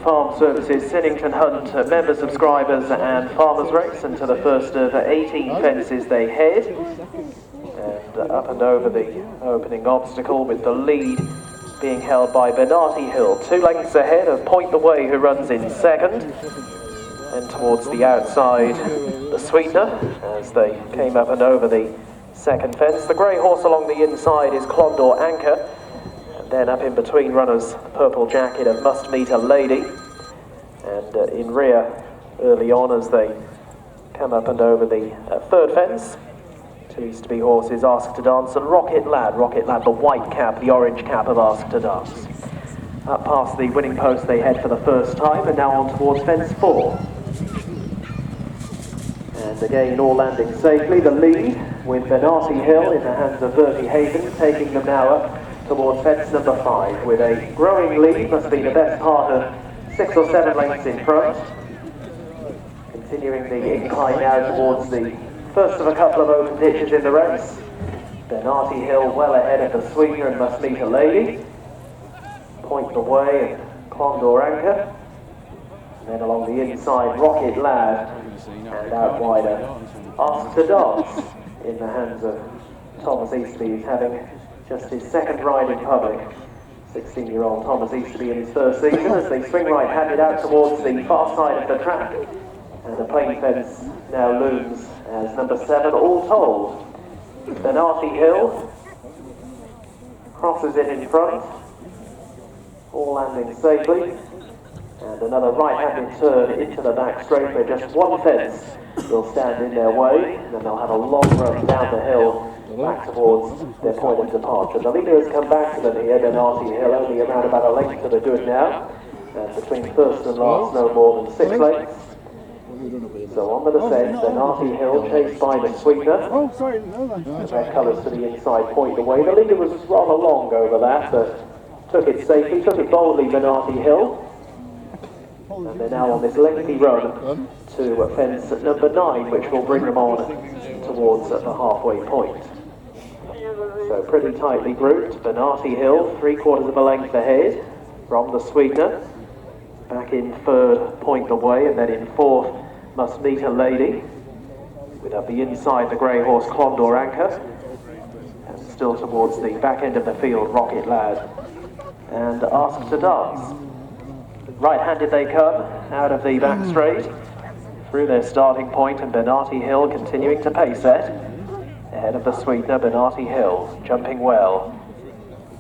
Farm Services Sinnington Hunt member subscribers and farmers race, and to the first of 18 fences they head. And up and over the opening obstacle, with the lead being held by Benarty Hill. 2 lengths ahead of Point the Way, who runs in second. And towards the outside, the Sweetener, as they came up and over the second fence. The grey horse along the inside is Condor Anchor. And then up in between runners, the purple jacket of Mustmeetalady. And in rear, early on as they come up and over the third fence, 2 Easterby horses, Ask to Dance and Rocket Lad the white cap, the orange cap of Ask to Dance. Up past the winning post they head for the first time, and now on towards fence 4. And again, all landing safely. The lead with Benarty Hill in the hands of Bertie Havens, taking them now up towards fence number 5 with a growing lead. Must be the best part of 6 or 7 lengths in front. Continuing the incline now towards the first of a couple of open ditches in the race. Benarty Hill well ahead of the Sweetener and Mustmeetalady. Point the Way and Condor Anchor. And then along the inside, Rocket Lad, and out wider, Ask to Dance in the hands of Thomas Easterby, who's having just his second ride in public. 16-year-old Thomas Easterby in his first season, as they swing right-handed out towards the far side of the track. And the plain fence now looms as number 7, all told. Benarty Hill crosses it in front, all landing safely. And another right-handed turn into the back straight where just 1 fence will stand in their way, and then they'll have a long run down the hill back towards their point of departure. The leader has come back to them here, Benarty Hill, only around about a length to the good now, and between first and last no more than 6 lengths. So on the descent, Benarty Hill chased by the Sweetener. The red colours to the inside Point the Way. The leader was rather long over that, but took it safely, took it boldly, Benarty Hill. And they're now on this lengthy run to fence at number 9, which will bring them on towards the halfway point. So pretty tightly grouped. Benarty Hill, 3/4 of a length ahead from the Sweetener. Back in third, Point the Way, and then in fourth, Mustmeetalady. With up the inside, the grey horse Condor Anchor. And still towards the back end of the field, Rocket Lad and Ask to Dance. Right-handed they come out of the back straight through their starting point, and Benarty Hill continuing to pace set. Ahead of the Sweetener, Benarty Hill jumping well.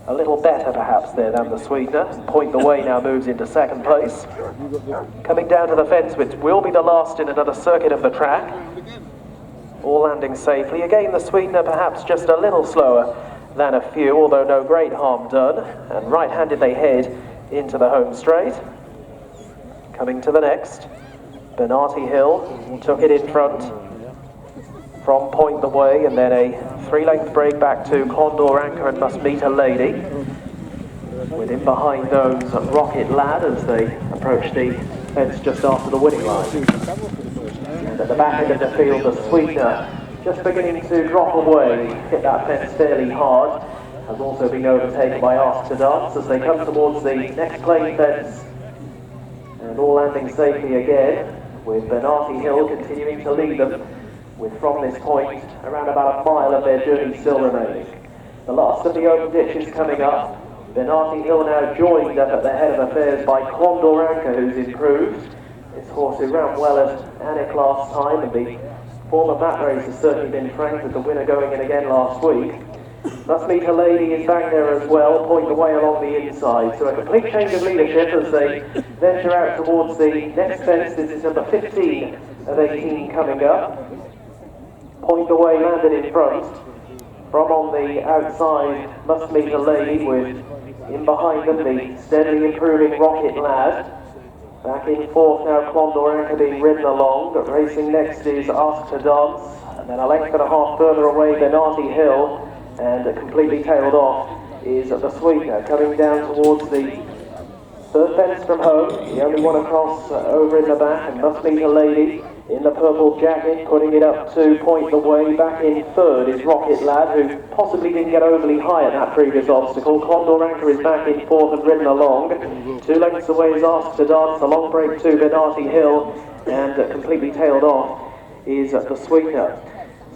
A little better perhaps there than the Sweetener. Point the Way now moves into second place. Coming down to the fence, which will be the last in another circuit of the track. All landing safely. Again, the Sweetener perhaps just a little slower than a few, although no great harm done. And right-handed they head into the home straight. Coming to the next, Benarty Hill took it in front from Point the Way, and then a 3-length break back to Condor Anchor and Mustmeetalady. With in behind those, Rocket Lad as they approach the fence just after the winning line. And at the back end of the field, the Sweetener just beginning to drop away, hit that fence fairly hard, has also been overtaken by Ask to Dance as they come towards the next plain fence. And all landing safely again, with Benarty Hill continuing to lead them, with from this point around about a mile of their journey still remaining. The last of the open ditches coming up. Benarty Hill now joined up at the head of affairs by Condor Anchor, who's improved. This horse who ran well at Alnwick last time, and the former mat race has certainly been franked with the winner going in again last week. Mustmeetalady is back there as well, Point the Way along the inside. So a complete change of leadership as they venture out towards the next fence. This is number 15 of 18 coming up. Point the Way landed in front. From on the outside, Mustmeetalady, with in behind them the steadily improving Rocket Lad. Back in fourth now, Condor Anchor being ridden along, but racing next is Ask to Dance. And then a length and a half further away, Benarty Hill. And completely tailed off is the Sweetener, coming down towards the Third fence from home, the only one across over in the back, and Mustmeetalady in the purple jacket, putting it up to point the way. Back in third is Rocket Lad, who possibly didn't get overly high at that previous obstacle. Condor is back in fourth and ridden along. 2 lengths away is Asked to Dance, a long break to Bernardi Hill, and completely tailed off is the Sweetener.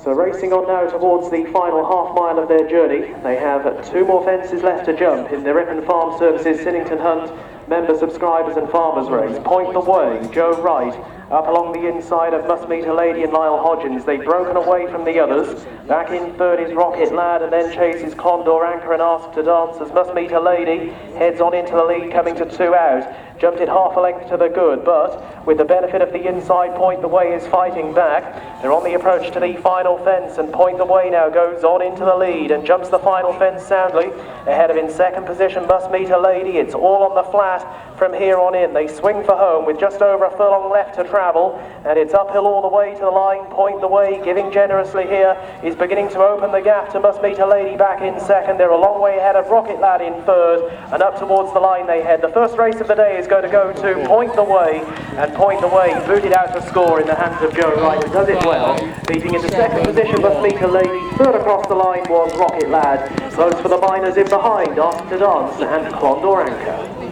So racing on now towards the final half mile of their journey. They have 2 more fences left to jump in the Ripon Farm Services Sinnington Hunt member subscribers and farmers race. Point the way, Joe Wright up along the inside of Mustmeetalady and L Hodgins. They've broken away from the others. Back in third is Rocket Lad, and then chases Condor and Asked to Dance as Mustmeetalady heads on into the lead, coming to 2 out. Jumped it half a length to the good, but with the benefit of the inside, Point the Way is fighting back. They're on the approach to the final fence, and Point the Way now goes on into the lead and jumps the final fence soundly. Ahead of in second position Mustmeetalady. It's all on the flat from here on in. They swing for home with just over a furlong left to travel, and it's uphill all the way to the line. Point the Way, giving generously here, is beginning to open the gap to Mustmeetalady back in second. They're a long way ahead of Rocket Lad in third, and up towards the line they head. The first race of the day is going to go to Point the Way, and Point the Way booted out the score in the hands of Joe Wright, who does it well, beating into second position Mustmeetalady. Third across the line was Rocket Lad. Close for the miners in behind, Asked to Dance and Condor Anchor.